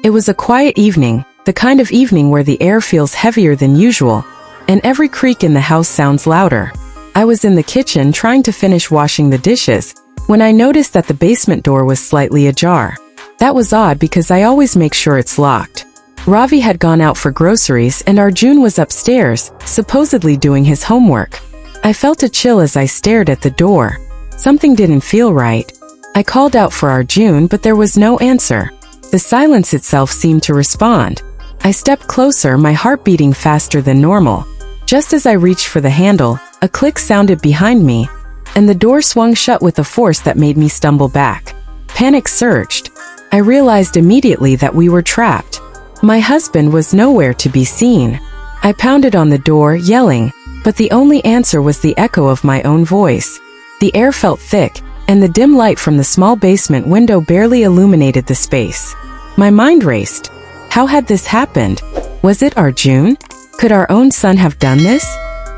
It was a quiet evening, the kind of evening where the air feels heavier than usual, and every creak in the house sounds louder. I was in the kitchen trying to finish washing the dishes, when I noticed that the basement door was slightly ajar. That was odd because I always make sure it's locked. Ravi had gone out for groceries and Arjun was upstairs, supposedly doing his homework. I felt a chill as I stared at the door. Something didn't feel right. I called out for Arjun, but there was no answer. The silence itself seemed to respond. I stepped closer, my heart beating faster than normal. Just as I reached for the handle, a click sounded behind me, and the door swung shut with a force that made me stumble back. Panic surged. I realized immediately that we were trapped. My husband was nowhere to be seen. I pounded on the door, yelling, but the only answer was the echo of my own voice. The air felt thick, and the dim light from the small basement window barely illuminated the space. My mind raced. How had this happened? Was it Arjun? Could our own son have done this?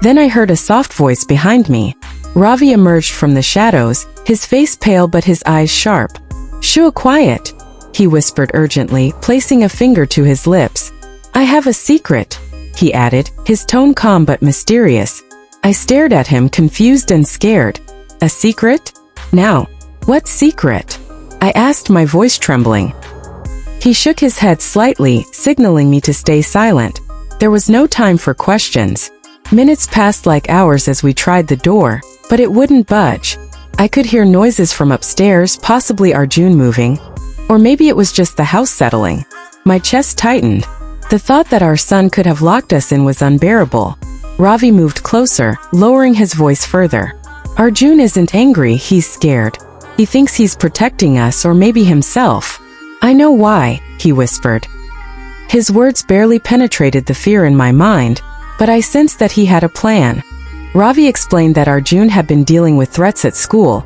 Then I heard a soft voice behind me. Ravi emerged from the shadows, his face pale but his eyes sharp. "Shoo, quiet," he whispered urgently, placing a finger to his lips. "I have a secret," he added, his tone calm but mysterious. I stared at him, confused and scared. "A secret? Now, what secret?" I asked, my voice trembling. He shook his head slightly, signaling me to stay silent. There was no time for questions. Minutes passed like hours as we tried the door, but it wouldn't budge. I could hear noises from upstairs, possibly Arjun moving, or maybe it was just the house settling. My chest tightened. The thought that our son could have locked us in was unbearable. Ravi moved closer, lowering his voice further. "Arjun isn't angry, he's scared. He thinks he's protecting us or maybe himself. I know why," he whispered. His words barely penetrated the fear in my mind, but I sensed that he had a plan. Ravi explained that Arjun had been dealing with threats at school,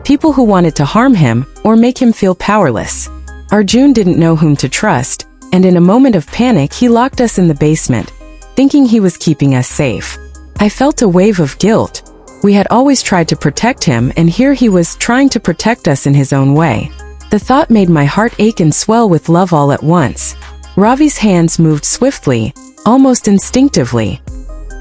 people who wanted to harm him or make him feel powerless. Arjun didn't know whom to trust, and in a moment of panic he locked us in the basement, thinking he was keeping us safe. I felt a wave of guilt. We had always tried to protect him, and here he was trying to protect us in his own way. The thought made my heart ache and swell with love all at once. Ravi's hands moved swiftly, almost instinctively.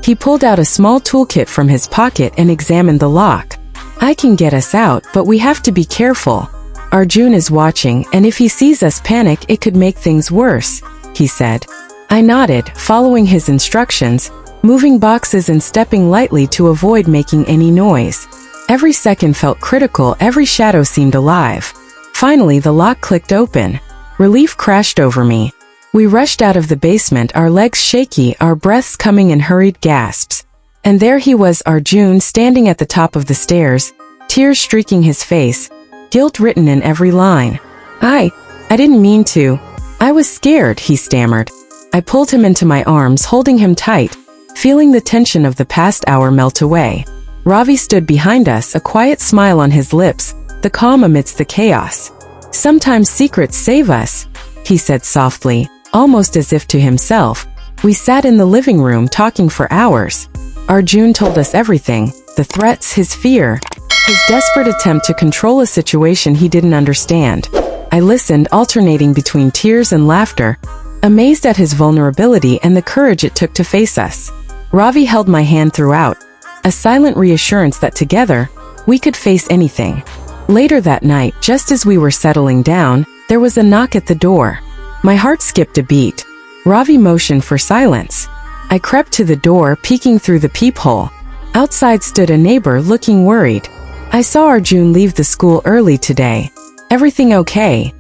He pulled out a small toolkit from his pocket and examined the lock. "I can get us out, but we have to be careful. Arjun is watching, and if he sees us panic, it could make things worse," he said. I nodded, following his instructions, moving boxes and stepping lightly to avoid making any noise. Every second felt critical, every shadow seemed alive. Finally, the lock clicked open. Relief crashed over me. We rushed out of the basement, our legs shaky, our breaths coming in hurried gasps. And there he was, Arjun, standing at the top of the stairs, tears streaking his face, guilt written in every line. I didn't mean to. I was scared," he stammered. I pulled him into my arms, holding him tight, feeling the tension of the past hour melt away. Ravi stood behind us, a quiet smile on his lips, the calm amidst the chaos. "Sometimes secrets save us," he said softly, almost as if to himself. We sat in the living room talking for hours. Arjun told us everything, the threats, his fear, his desperate attempt to control a situation he didn't understand. I listened, alternating between tears and laughter, amazed at his vulnerability and the courage it took to face us. Ravi held my hand throughout, a silent reassurance that together, we could face anything. Later that night, just as we were settling down, there was a knock at the door. My heart skipped a beat. Ravi motioned for silence. I crept to the door, peeking through the peephole. Outside stood a neighbor, looking worried. "I saw Arjun leave the school early today. Everything okay?"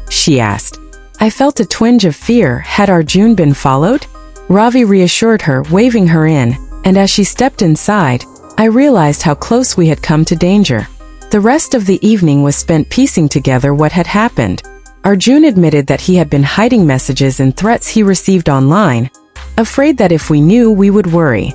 she asked. I felt a twinge of fear. Had Arjun been followed? Ravi reassured her, waving her in, and as she stepped inside, I realized how close we had come to danger. The rest of the evening was spent piecing together what had happened. Arjun admitted that he had been hiding messages and threats he received online, afraid that if we knew, we would worry.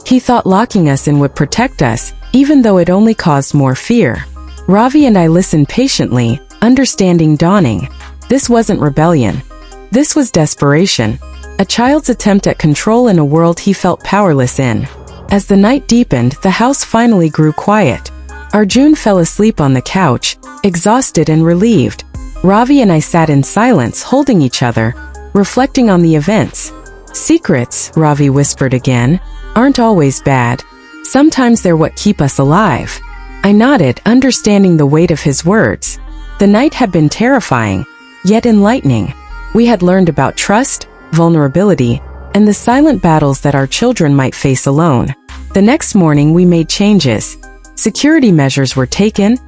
He thought locking us in would protect us, even though it only caused more fear. Ravi and I listened patiently, understanding dawning. This wasn't rebellion. This was desperation. A child's attempt at control in a world he felt powerless in. As the night deepened, the house finally grew quiet. Arjun fell asleep on the couch, exhausted and relieved. Ravi and I sat in silence, holding each other, reflecting on the events. Secrets, Ravi whispered again, aren't always bad. Sometimes they're what keep us alive. I nodded, understanding the weight of his words. The night had been terrifying, yet enlightening. We had learned about trust, vulnerability, and the silent battles that our children might face alone. The next morning we made changes. Security measures were taken,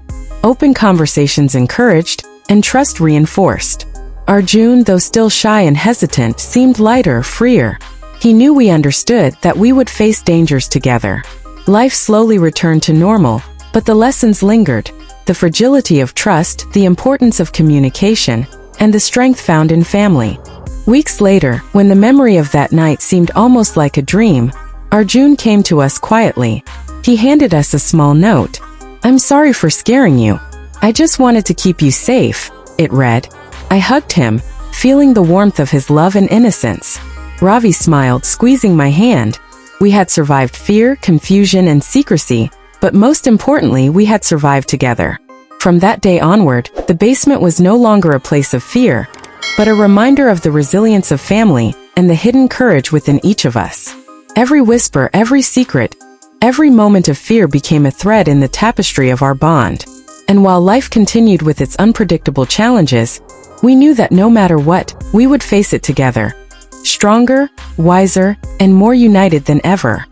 open conversations encouraged, and trust reinforced. Arjun, though still shy and hesitant, seemed lighter, freer. He knew we understood that we would face dangers together. Life slowly returned to normal, but the lessons lingered. The fragility of trust, the importance of communication, and the strength found in family. Weeks later, when the memory of that night seemed almost like a dream, Arjun came to us quietly. He handed us a small note. "I'm sorry for scaring you. I just wanted to keep you safe," it read. I hugged him, feeling the warmth of his love and innocence. Ravi smiled, squeezing my hand. We had survived fear, confusion, and secrecy, but most importantly, we had survived together. From that day onward, the basement was no longer a place of fear, but a reminder of the resilience of family and the hidden courage within each of us. Every whisper, every secret, every moment of fear became a thread in the tapestry of our bond. And while life continued with its unpredictable challenges, we knew that no matter what, we would face it together, stronger, wiser, and more united than ever.